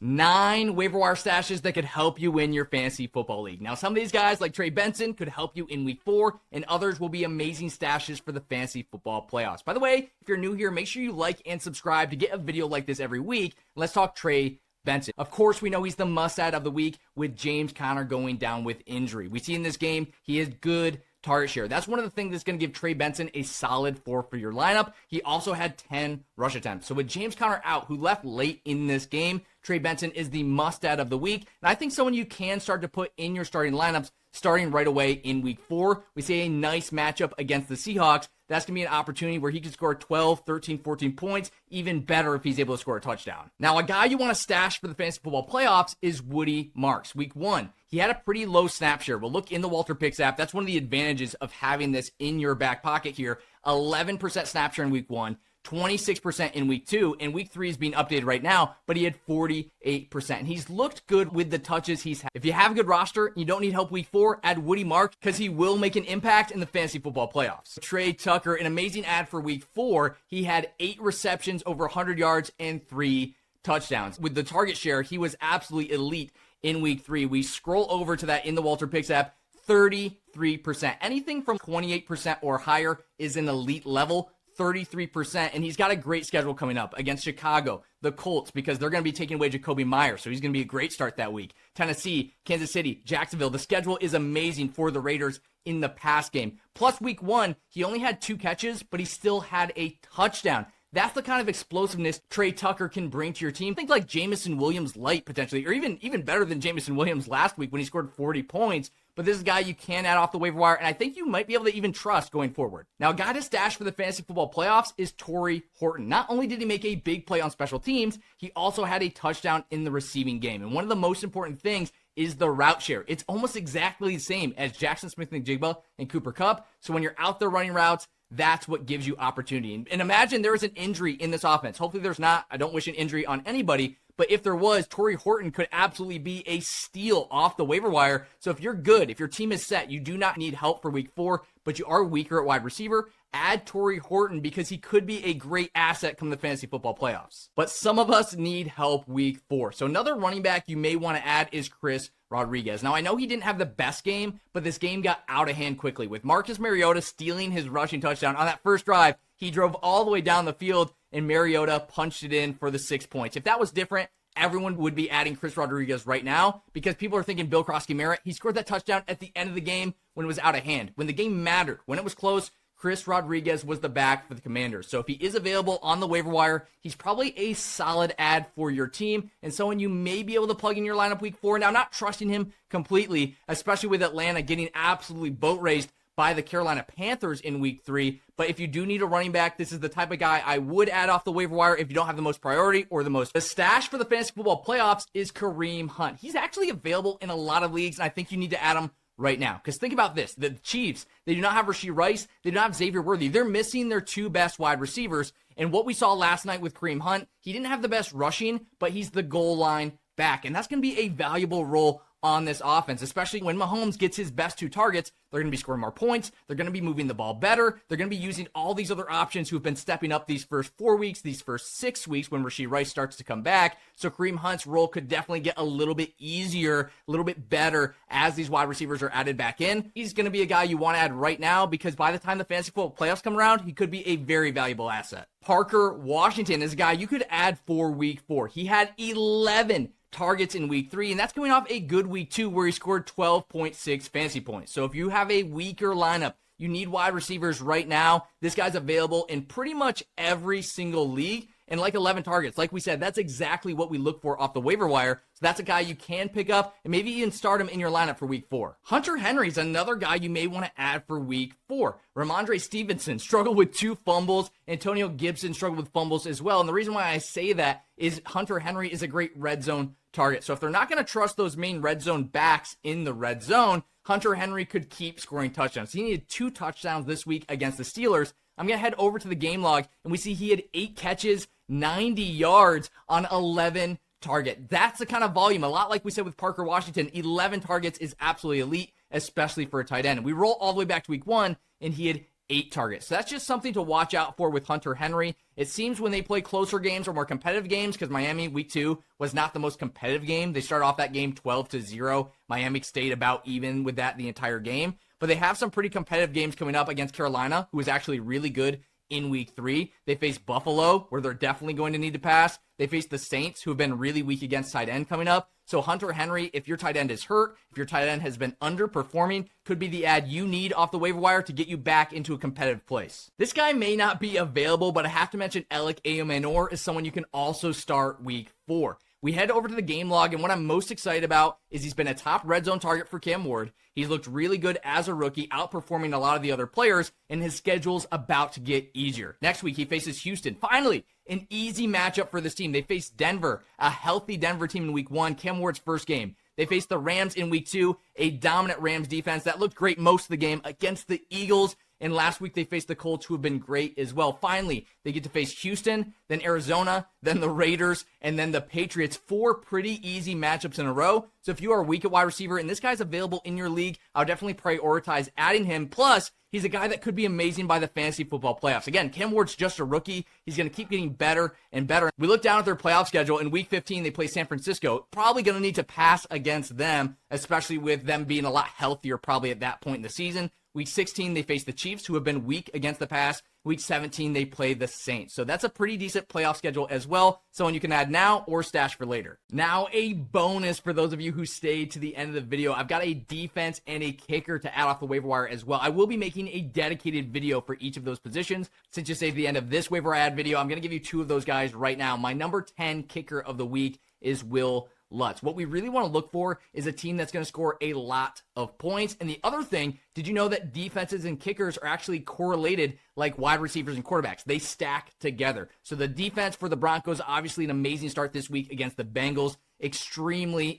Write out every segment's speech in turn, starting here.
9 waiver wire stashes that could help you win your fantasy football league. Now, some of these guys, like Trey Benson, could help you in week 4, and others will be amazing stashes for the fantasy football playoffs. By the way, if you're new here, make sure you like and subscribe to get a video like this every week. Let's talk Trey Benson. Of course, we know he's the must-add of the week with James Conner going down with injury. We see in this game, he has good target share. That's one of the things that's going to give Trey Benson a solid 4 for your lineup. He also had 10 rush attempts. So with James Conner out, who left late in this game, Trey Benson is the must-add of the week. And I think someone you can start to put in your starting lineups starting right away in week 4. We see a nice matchup against the Seahawks. That's going to be an opportunity where he could score 12, 13, 14 points, even better if he's able to score a touchdown. Now, a guy you want to stash for the fantasy football playoffs is Woody Marks. Week 1, he had a pretty low snap share. Well, look in the Walter Picks app. That's one of the advantages of having this in your back pocket here. 11% snap share in week 1. 26% in week 2, and week 3 is being updated right now, but he had 48%. And he's looked good with the touches he's had. If you have a good roster and you don't need help week 4, add Woody Marks because he will make an impact in the fantasy football playoffs. Trey Tucker, an amazing ad for week 4. He had 8 receptions over 100 yards and 3 touchdowns. With the target share, he was absolutely elite in week 3. We scroll over to that in the Walter Picks app. 33%. Anything from 28% or higher is an elite level. 33%, and he's got a great schedule coming up against Chicago, the Colts, because they're going to be taking away Jacoby Myers, so he's going to be a great start that week. Tennessee, Kansas City, Jacksonville. The schedule is amazing for the Raiders in the pass game. Plus, week 1, he only had 2 catches, but he still had a touchdown. That's the kind of explosiveness Trey Tucker can bring to your team. Think like Jameson Williams light, potentially, or even better than Jameson Williams last week when he scored 40 points. But this is a guy you can add off the waiver wire, and I think you might be able to even trust going forward. Now, a guy to stash for the fantasy football playoffs is Tory Horton. Not only did he make a big play on special teams, he also had a touchdown in the receiving game. And one of the most important things is the route share. It's almost exactly the same as Jackson Smith-Njigba and Cooper Kupp. So when you're out there running routes, that's what gives you opportunity. And imagine there is an injury in this offense. Hopefully there's not. I don't wish an injury on anybody. But if there was, Tory Horton could absolutely be a steal off the waiver wire. So if you're good, if your team is set, you do not need help for week 4, but you are weaker at wide receiver, add Tory Horton because he could be a great asset come the fantasy football playoffs. But some of us need help week 4. So another running back you may want to add is Chris Rodriguez. Now, I know he didn't have the best game, but this game got out of hand quickly. With Marcus Mariota stealing his rushing touchdown on that first drive, he drove all the way down the field, and Mariota punched it in for the 6 points. If that was different, everyone would be adding Chris Rodriguez right now because people are thinking Bill Krosky-Merritt. He scored that touchdown at the end of the game when it was out of hand. When the game mattered, when it was close, Chris Rodriguez was the back for the Commanders. So if he is available on the waiver wire, he's probably a solid add for your team and someone you may be able to plug in your lineup week 4. Now, not trusting him completely, especially with Atlanta getting absolutely boat raced by the Carolina Panthers in week 3. But if you do need a running back, this is the type of guy I would add off the waiver wire if you don't have the most priority or the most. The stash for the fantasy football playoffs is Kareem Hunt. He's actually available in a lot of leagues, and I think you need to add him right now. Because think about this. The Chiefs, they do not have Rashee Rice. They do not have Xavier Worthy. They're missing their 2 best wide receivers. And what we saw last night with Kareem Hunt, he didn't have the best rushing, but he's the goal line back. And that's going to be a valuable role on this offense, especially when Mahomes gets his best 2 targets. They're going to be scoring more points. They're going to be moving the ball better. They're going to be using all these other options who have been stepping up these first 4 weeks, these first 6 weeks when Rashee Rice starts to come back. So Kareem Hunt's role could definitely get a little bit easier, a little bit better as these wide receivers are added back in. He's going to be a guy you want to add right now because by the time the fantasy football playoffs come around, he could be a very valuable asset. Parker Washington is a guy you could add for week 4. He had 11 targets in week 3, and that's coming off a good week 2 where he scored 12.6 fantasy points. So if you have a weaker lineup, you need wide receivers right now, this guy's available in pretty much every single league. And like 11 targets, like we said, that's exactly what we look for off the waiver wire. So that's a guy you can pick up and maybe even start him in your lineup for week 4. Hunter Henry's another guy you may want to add for week 4. Ramondre Stevenson struggled with 2 fumbles. Antonio Gibson struggled with fumbles as well. And the reason why I say that is Hunter Henry is a great red zone target. So if they're not going to trust those main red zone backs in the red zone, Hunter Henry could keep scoring touchdowns. He needed 2 touchdowns this week against the Steelers. I'm going to head over to the game log, and we see he had 8 catches, 90 yards on 11 targets. That's the kind of volume, a lot like we said with Parker Washington. 11 targets is absolutely elite, especially for a tight end. We roll all the way back to week 1, and he had 8 targets. So that's just something to watch out for with Hunter Henry. It seems when they play closer games or more competitive games, because Miami week 2 was not the most competitive game. They started off that game 12-0. Miami stayed about even with that the entire game. But they have some pretty competitive games coming up against Carolina, who is actually really good in week 3. They face Buffalo, where they're definitely going to need to pass. They face the Saints, who have been really weak against tight end coming up. So Hunter Henry, if your tight end is hurt, if your tight end has been underperforming, could be the ad you need off the waiver wire to get you back into a competitive place. This guy may not be available, but I have to mention Elic Ayomanor is someone you can also start week 4. We head over to the game log, and what I'm most excited about is he's been a top red zone target for Cam Ward. He's looked really good as a rookie, outperforming a lot of the other players, and his schedule's about to get easier. Next week, he faces Houston. Finally, an easy matchup for this team. They face Denver, a healthy Denver team in week 1, Cam Ward's first game. They face the Rams in week 2, a dominant Rams defense that looked great most of the game against the Eagles. And last week, they faced the Colts, who have been great as well. Finally, they get to face Houston, then Arizona, then the Raiders, and then the Patriots. 4 pretty easy matchups in a row. So if you are weak at wide receiver and this guy's available in your league, I would definitely prioritize adding him. Plus, he's a guy that could be amazing by the fantasy football playoffs. Again, Cam Ward's just a rookie. He's going to keep getting better and better. We look down at their playoff schedule. In week 15, they play San Francisco. Probably going to need to pass against them, especially with them being a lot healthier probably at that point in the season. Week 16, they face the Chiefs, who have been weak against the pass. Week 17, they play the Saints. So that's a pretty decent playoff schedule as well. Someone you can add now or stash for later. Now, a bonus for those of you who stayed to the end of the video. I've got a defense and a kicker to add off the waiver wire as well. I will be making a dedicated video for each of those positions. Since you saved the end of this waiver ad video, I'm going to give you 2 of those guys right now. My number 10 kicker of the week is Will Lutz. What we really want to look for is a team that's going to score a lot of points. And the other thing, did you know that defenses and kickers are actually correlated like wide receivers and quarterbacks? They stack together. So the defense for the Broncos, obviously an amazing start this week against the Bengals. Extremely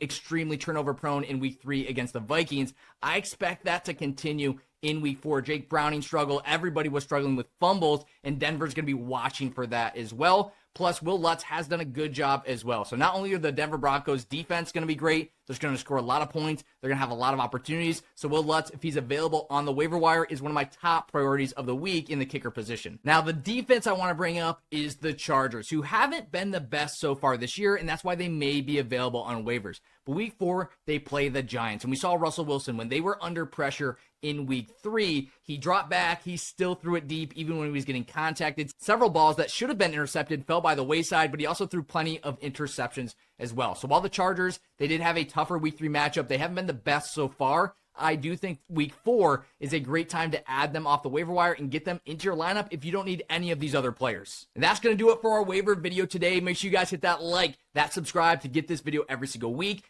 turnover prone in week 3 against the Vikings. I expect that to continue in week 4. Jake Browning struggled. Everybody was struggling with fumbles, and Denver's going to be watching for that as well. Plus, Will Lutz has done a good job as well. So not only are the Denver Broncos defense going to be great, they're going to score a lot of points. They're going to have a lot of opportunities. So Will Lutz, if he's available on the waiver wire, is one of my top priorities of the week in the kicker position. Now, the defense I want to bring up is the Chargers, who haven't been the best so far this year, and that's why they may be available on waivers. But week 4, they play the Giants. And we saw Russell Wilson, when they were under pressure in week 3, he dropped back. He still threw it deep, even when he was getting contacted. Several balls that should have been intercepted fell by the wayside, but he also threw plenty of interceptions as well. So while the Chargers, they did have a tougher week 3 matchup, they haven't been the best so far. I do think week 4 is a great time to add them off the waiver wire and get them into your lineup if you don't need any of these other players. And that's going to do it for our waiver video today. Make sure you guys hit that like, that subscribe to get this video every single week.